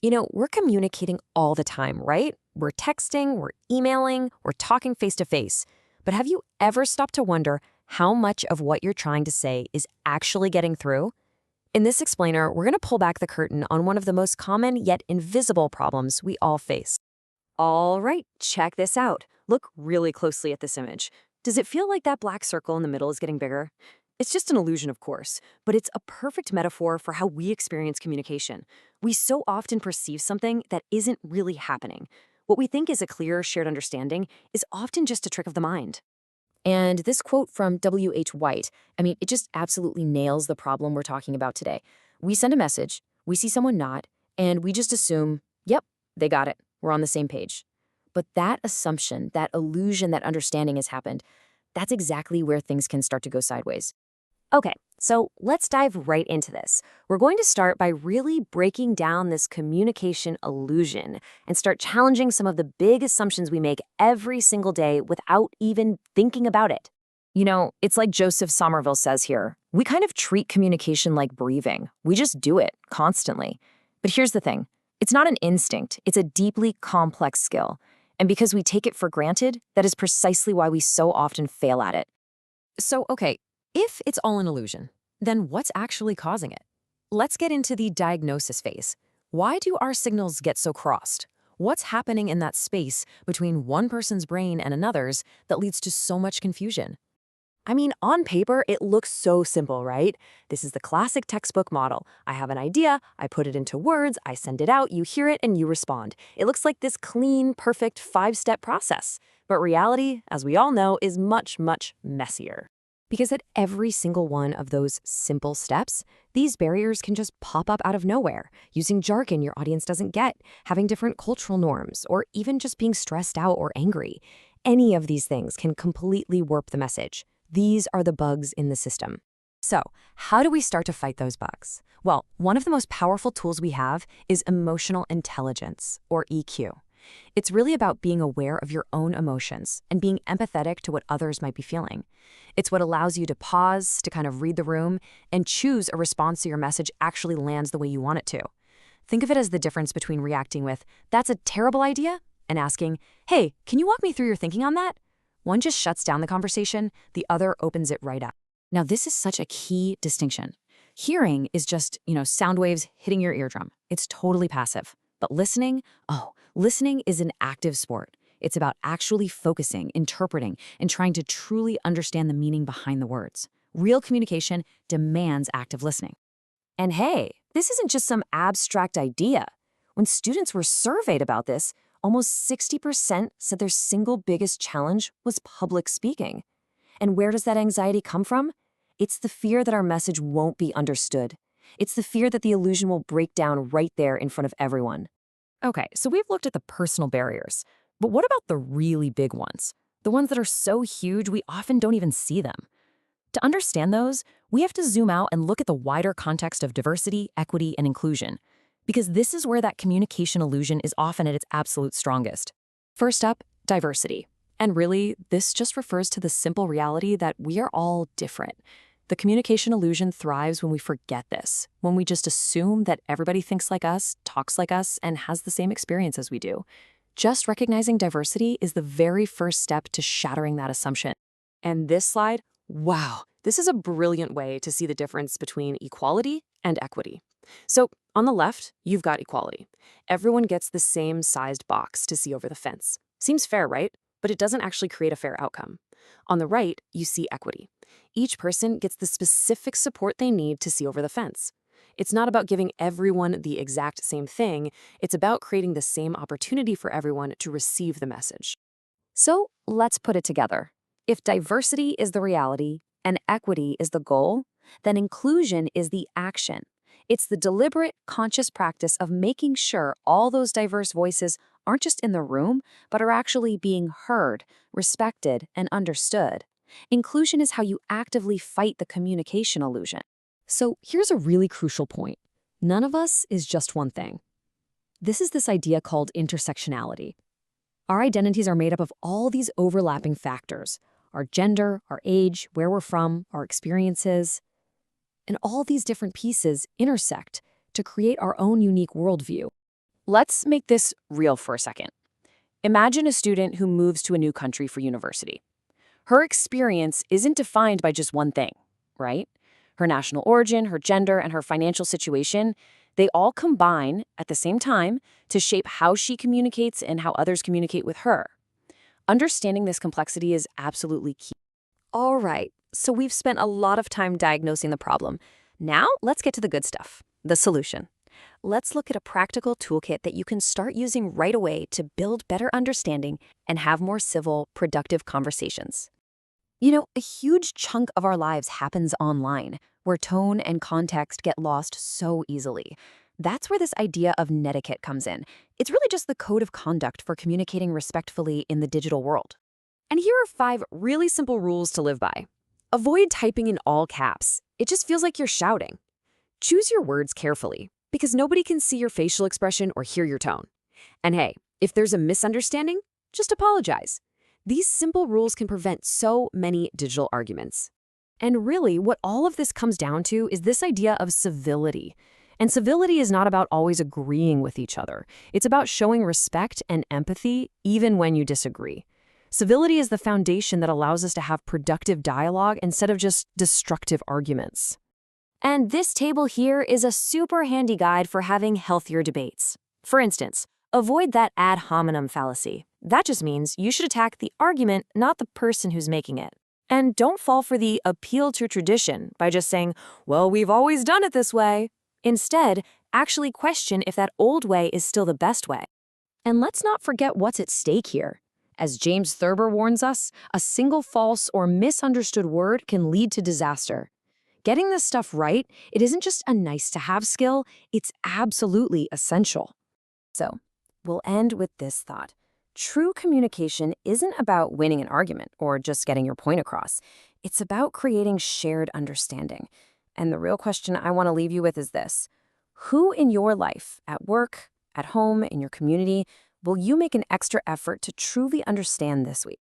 We're communicating all the time, right? We're texting, we're emailing, we're talking face to face. But have you ever stopped to wonder how much of what you're trying to say is actually getting through? In this explainer, we're going to pull back the curtain on one of the most common yet invisible problems we all face. All right, check this out. Look really closely at this image. Does it feel like that black circle in the middle is getting bigger? It's just an illusion, of course, but it's a perfect metaphor for how we experience communication. We so often perceive something that isn't really happening. What we think is a clear, shared understanding is often just a trick of the mind. And this quote from W.H. White, it just absolutely nails the problem we're talking about today. We send a message, we see someone nod, and we just assume, yep, they got it. We're on the same page. But that assumption, that illusion that understanding has happened, that's exactly where things can start to go sideways. Okay, so let's dive right into this. We're going to start by really breaking down this communication illusion and start challenging some of the big assumptions we make every single day without even thinking about it. It's like Joseph Somerville says here. We kind of treat communication like breathing. We just do it constantly. But here's the thing. It's not an instinct. It's a deeply complex skill. And because we take it for granted, that is precisely why we so often fail at it. So, okay, if it's all an illusion, then what's actually causing it? Let's get into the diagnosis phase. Why do our signals get so crossed? What's happening in that space between one person's brain and another's that leads to so much confusion? On paper, it looks so simple, right? This is the classic textbook model. I have an idea, I put it into words, I send it out, you hear it, and you respond. It looks like this clean, perfect 5-step process. But reality, as we all know, is much, much messier. Because at every single one of those simple steps, these barriers can just pop up out of nowhere, using jargon your audience doesn't get, having different cultural norms, or even just being stressed out or angry. Any of these things can completely warp the message. These are the bugs in the system. So, how do we start to fight those bugs? Well, one of the most powerful tools we have is emotional intelligence, or EQ. It's really about being aware of your own emotions and being empathetic to what others might be feeling. It's what allows you to pause, to kind of read the room, and choose a response so your message actually lands the way you want it to. Think of it as the difference between reacting with, "That's a terrible idea," and asking, "Hey, can you walk me through your thinking on that?" One just shuts down the conversation, the other opens it right up. Now, this is such a key distinction. Hearing is just, sound waves hitting your eardrum. It's totally passive. But listening is an active sport. It's about actually focusing, interpreting, and trying to truly understand the meaning behind the words. Real communication demands active listening. And hey, this isn't just some abstract idea. When students were surveyed about this, almost 60% said their single biggest challenge was public speaking. And where does that anxiety come from? It's the fear that our message won't be understood. It's the fear that the illusion will break down right there in front of everyone. Okay, so we've looked at the personal barriers, but what about the really big ones? The ones that are so huge we often don't even see them. To understand those, we have to zoom out and look at the wider context of diversity, equity, and inclusion, because this is where that communication illusion is often at its absolute strongest. First up, diversity. And really, this just refers to the simple reality that we are all different. The communication illusion thrives when we forget this, when we just assume that everybody thinks like us, talks like us, and has the same experience as we do. Just recognizing diversity is the very first step to shattering that assumption. And this slide, wow, this is a brilliant way to see the difference between equality and equity. So on the left, you've got equality. Everyone gets the same sized box to see over the fence. Seems fair, right? But it doesn't actually create a fair outcome. On the right, you see equity. Each person gets the specific support they need to see over the fence. It's not about giving everyone the exact same thing. It's about creating the same opportunity for everyone to receive the message. So let's put it together. If diversity is the reality and equity is the goal, then inclusion is the action. It's the deliberate, conscious practice of making sure all those diverse voices aren't just in the room, but are actually being heard, respected, and understood. Inclusion is how you actively fight the communication illusion. So here's a really crucial point. None of us is just one thing. This is this idea called intersectionality. Our identities are made up of all these overlapping factors: our gender, our age, where we're from, our experiences. And all these different pieces intersect to create our own unique worldview. Let's make this real for a second. Imagine a student who moves to a new country for university. Her experience isn't defined by just one thing, right? Her national origin, her gender, and her financial situation, they all combine at the same time to shape how she communicates and how others communicate with her. Understanding this complexity is absolutely key. All right, so we've spent a lot of time diagnosing the problem. Now, let's get to the good stuff, the solution. Let's look at a practical toolkit that you can start using right away to build better understanding and have more civil, productive conversations. You know, a huge chunk of our lives happens online, where tone and context get lost so easily. That's where this idea of netiquette comes in. It's really just the code of conduct for communicating respectfully in the digital world. And here are 5 really simple rules to live by. Avoid typing in all caps. It just feels like you're shouting. Choose your words carefully, because nobody can see your facial expression or hear your tone. And hey, if there's a misunderstanding, just apologize. These simple rules can prevent so many digital arguments. And really, what all of this comes down to is this idea of civility. And civility is not about always agreeing with each other. It's about showing respect and empathy even when you disagree. Civility is the foundation that allows us to have productive dialogue instead of just destructive arguments. And this table here is a super handy guide for having healthier debates. For instance, avoid that ad hominem fallacy. That just means you should attack the argument, not the person who's making it. And don't fall for the appeal to tradition by just saying, well, we've always done it this way. Instead, actually question if that old way is still the best way. And let's not forget what's at stake here. As James Thurber warns us, a single false or misunderstood word can lead to disaster. Getting this stuff right, it isn't just a nice-to-have skill, it's absolutely essential. So, we'll end with this thought. True communication isn't about winning an argument or just getting your point across. It's about creating shared understanding. And the real question I want to leave you with is this. Who in your life, at work, at home, in your community, will you make an extra effort to truly understand this week?